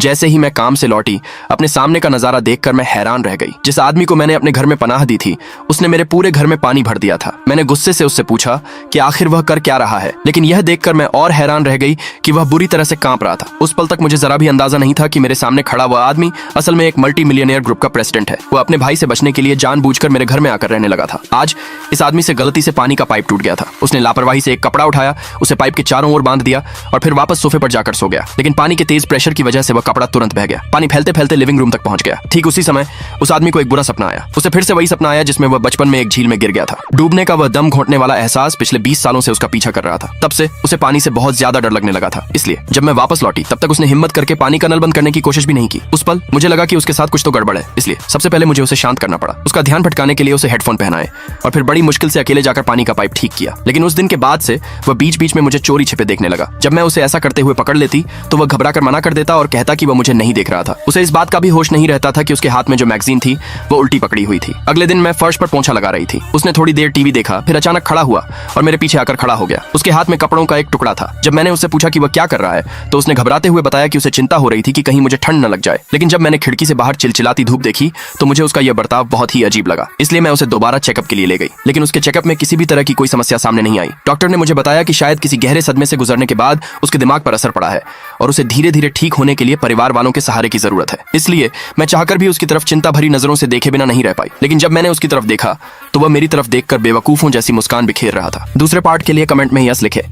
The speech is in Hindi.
जैसे ही मैं काम से लौटी, अपने सामने का नजारा देखकर मैं हैरान रह गई। जिस आदमी को मैंने अपने घर में पनाह दी थी, उसने मेरे पूरे घर में पानी भर दिया था। मैंने गुस्से से उससे पूछा कि आखिर वह कर क्या रहा है, लेकिन यह देखकर मैं और हैरान रह गई कि वह बुरी तरह से कांप रहा था। उस पल तक मुझे जरा भी अंदाजा नहीं था कि मेरे सामने खड़ा हुआ आदमी असल में एक मल्टी मिलियनियर ग्रुप का प्रेसिडेंट है। वह अपने भाई से बचने के लिए जानबूझकर मेरे घर में आकर रहने लगा था। आज इस आदमी से गलती से पानी का पाइप टूट गया था। उसने लापरवाही से एक कपड़ा उठाया, उसे पाइप के चारों ओर बांध दिया और फिर वापस सोफे पर जाकर सो गया। लेकिन पानी के तेज प्रेशर की वजह से वह कपड़ा तुरंत बह गया। पानी फैलते फैलते लिविंग रूम तक पहुंच गया। ठीक उसी समय उस आदमी को एक बुरा सपना आया। उसे फिर से वही सपना आया जिसमें वह बचपन में एक झील में गिर गया था। डूबने का वह दम घोंटने वाला एहसास पिछले 20 सालों से उसका पीछा कर रहा था। तब से उसे पानी से बहुत ज्यादा डर लगने लगा था। इसलिए जब मैं वापस लौटी तब तक उसने हिम्मत करके पानी का नल बंद करने की कोशिश भी नहीं की। उस पल मुझे लगा कि उसके साथ कुछ तो गड़बड़ है, इसलिए सबसे पहले मुझे उसे शांत करना पड़ा। उसका ध्यान भटकाने के लिए उसे हेडफोन पहनाए और फिर बड़ी मुश्किल से अकेले जाकर पानी का पाइप ठीक किया। लेकिन उस दिन के बाद से वह बीच बीच में मुझे चोरी छिपे देखने लगा। जब मैं उसे ऐसा करते हुए पकड़ लेती तो वह घबरा कर मना कर देता और कहता कि वह मुझे नहीं देख रहा था। उसे इस बात का भी होश नहीं रहता था कि उसके हाथ में जो मैगजीन थी वो उल्टी पकड़ी हुई थी। अगले दिन मैं फर्श पर पोंछा लगा रही थी। उसने थोड़ी देर टीवी देखा, फिर अचानक खड़ा हुआ और मेरे पीछे आकर खड़ा हो गया। उसके हाथ में कपड़ों का एक टुकड़ा था। जब मैंने उससे पूछा कि वह क्या कर रहा है तो उसने घबराते हुए बताया कि उसे चिंता हो रही थी कि कहीं मुझे ठंड न लग जाए। लेकिन जब मैंने खिड़की से बाहर चिलचिलाती धूप देखी तो मुझे उसका यह बर्ताव बहुत ही अजीब लगा। इसलिए मैं उसे दोबारा चेकअप के लिए ले गई। लेकिन उसके चेकअप में किसी भी तरह की कोई समस्या सामने नहीं आई। डॉक्टर ने मुझे बताया कि शायद किसी गहरे सदमे से गुजरने के बाद उसके दिमाग पर असर पड़ा है और उसे धीरे धीरे ठीक होने के लिए परिवार वालों के सहारे की जरूरत है। इसलिए मैं चाहकर भी उसकी तरफ चिंता भरी नजरों से देखे बिना नहीं रह पाई। लेकिन जब मैंने उसकी तरफ देखा तो वह मेरी तरफ देखकर बेवकूफों जैसी मुस्कान बिखेर रहा था। दूसरे पार्ट के लिए कमेंट में यस लिखे।